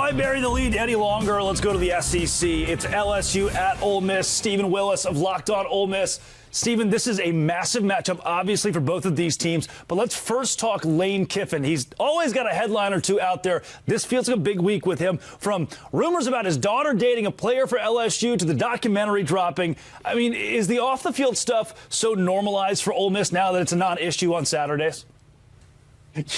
Why bury the lead any longer? Let's go to the SEC. It's LSU at Ole Miss. Steven Willis of Locked On Ole Miss. Steven, this is a massive matchup, obviously, for both of these teams. But let's first talk Lane Kiffin. He's always got a headline or two out there. This feels like a big week with him. From rumors about his daughter dating a player for LSU to the documentary dropping. I mean, is the off-the-field stuff so normalized for Ole Miss now that it's a non-issue on Saturdays?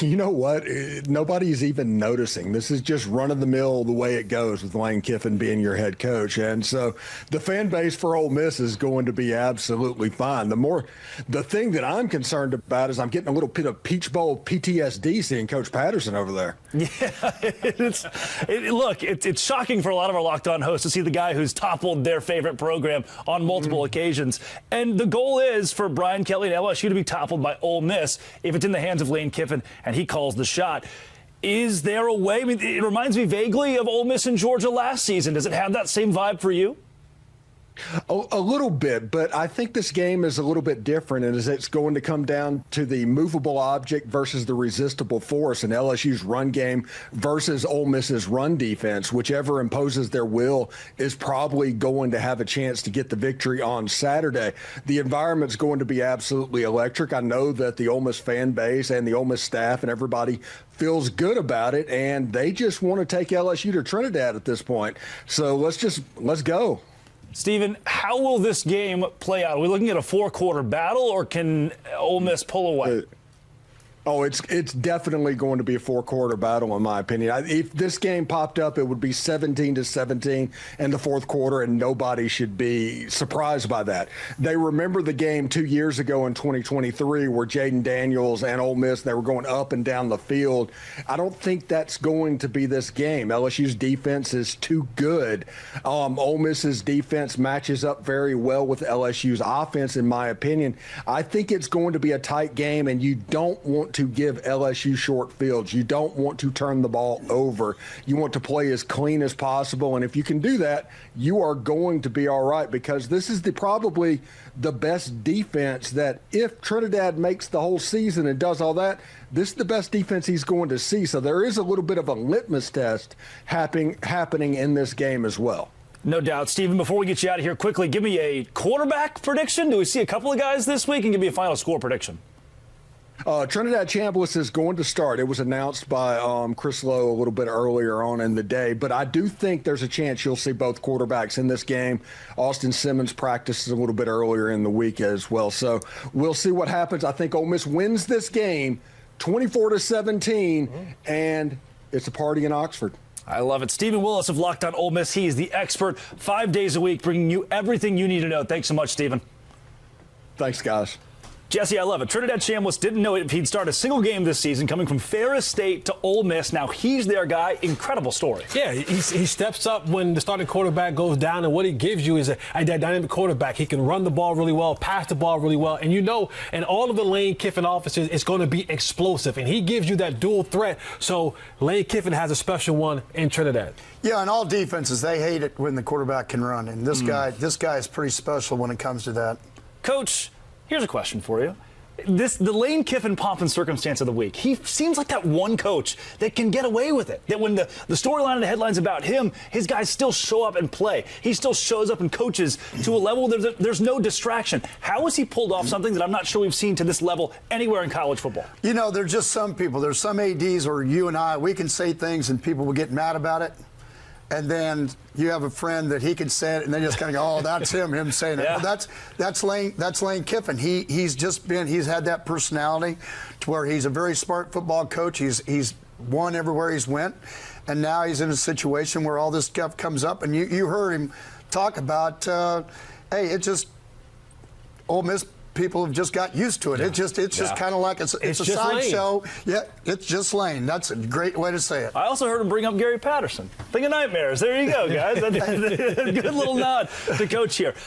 You know what? Nobody's even noticing. This is just run-of-the-mill the way it goes with Lane Kiffin being your head coach. And so the fan base for Ole Miss is going to be absolutely fine. The thing that I'm concerned about is I'm getting a little bit of Peach Bowl PTSD seeing Coach Patterson over there. Yeah, it's shocking for a lot of our Locked On hosts to see the guy who's toppled their favorite program on multiple occasions. And the goal is for Brian Kelly and LSU to be toppled by Ole Miss if it's in the hands of Lane Kiffin and he calls the shot. Is there a way? I mean, it reminds me vaguely of Ole Miss and Georgia last season. Does it have that same vibe for you? A little bit, but I think this game is a little bit different, and it's going to come down to the movable object versus the resistible force, and LSU's run game versus Ole Miss's run defense. Whichever imposes their will is probably going to have a chance to get the victory on Saturday. The environment's going to be absolutely electric. I know that the Ole Miss fan base and the Ole Miss staff and everybody feels good about it, and they just want to take LSU to Trinidad at this point. So let's go. Steven, how will this game play out? Are we looking at a four-quarter battle, or can Ole Miss pull away? It's definitely going to be a four-quarter battle, in my opinion. If this game popped up, it would be 17-17 in the fourth quarter, and nobody should be surprised by that. They remember the game 2 years ago in 2023 where Jaden Daniels and Ole Miss, they were going up and down the field. I don't think that's going to be this game. LSU's defense is too good. Ole Miss's defense matches up very well with LSU's offense, in my opinion. I think it's going to be a tight game, and you don't want to give LSU short fields. You don't want to turn the ball over. You want to play as clean as possible, and if you can do that, you are going to be all right, because this is probably the best defense that if Trinidad makes the whole season and does all that, this is the best defense he's going to see. So there is a little bit of a litmus test happening in this game as well. No doubt. Steven, before we get you out of here, quickly, give me a quarterback prediction. Do we see a couple of guys this week? And give me a final score prediction. Trinidad Chambers is going to start. It was announced by Chris Lowe a little bit earlier on in the day, but I do think there's a chance you'll see both quarterbacks in this game. Austin Simmons practices a little bit earlier in the week as well, so we'll see what happens. I think Ole Miss wins this game 24-17, and it's a party in Oxford. I love it. Steven Willis of Locked On Ole Miss. He is the expert 5 days a week, bringing you everything you need to know. Thanks so much, Steven. Thanks, guys. Jesse, I love it. Trinidad Chambers didn't know if he'd start a single game this season, coming from Ferris State to Ole Miss. Now he's their guy. Incredible story. Yeah, he steps up when the starting quarterback goes down, and what he gives you is a dynamic quarterback. He can run the ball really well, pass the ball really well, and in all of the Lane Kiffin offenses, it's going to be explosive, and he gives you that dual threat. So Lane Kiffin has a special one in Trinidad. Yeah, and all defenses, they hate it when the quarterback can run, and this guy is pretty special when it comes to that. Coach, here's a question for you. The Lane Kiffin pomp and circumstance of the week. He seems like that one coach that can get away with it. That when the storyline and the headlines about him, his guys still show up and play. He still shows up and coaches to a level there's no distraction. How has he pulled off something that I'm not sure we've seen to this level anywhere in college football? You know, there's just some people. There's some ADs, or you and I, we can say things and people will get mad about it. And then you have a friend that he can say it, and they just kind of go, "Oh, that's him saying it." Yeah. Well, that's Lane Kiffin. He's had that personality to where he's a very smart football coach. He's won everywhere he's went, and now he's in a situation where all this stuff comes up. And you heard him talk about, hey, it's just Ole Miss people have just got used to it. It's just kind of like it's a sideshow. Yeah, it's just Lane. That's a great way to say it. I also heard him bring up Gary Patterson. Think of nightmares. There you go, guys. Good little nod to Coach here.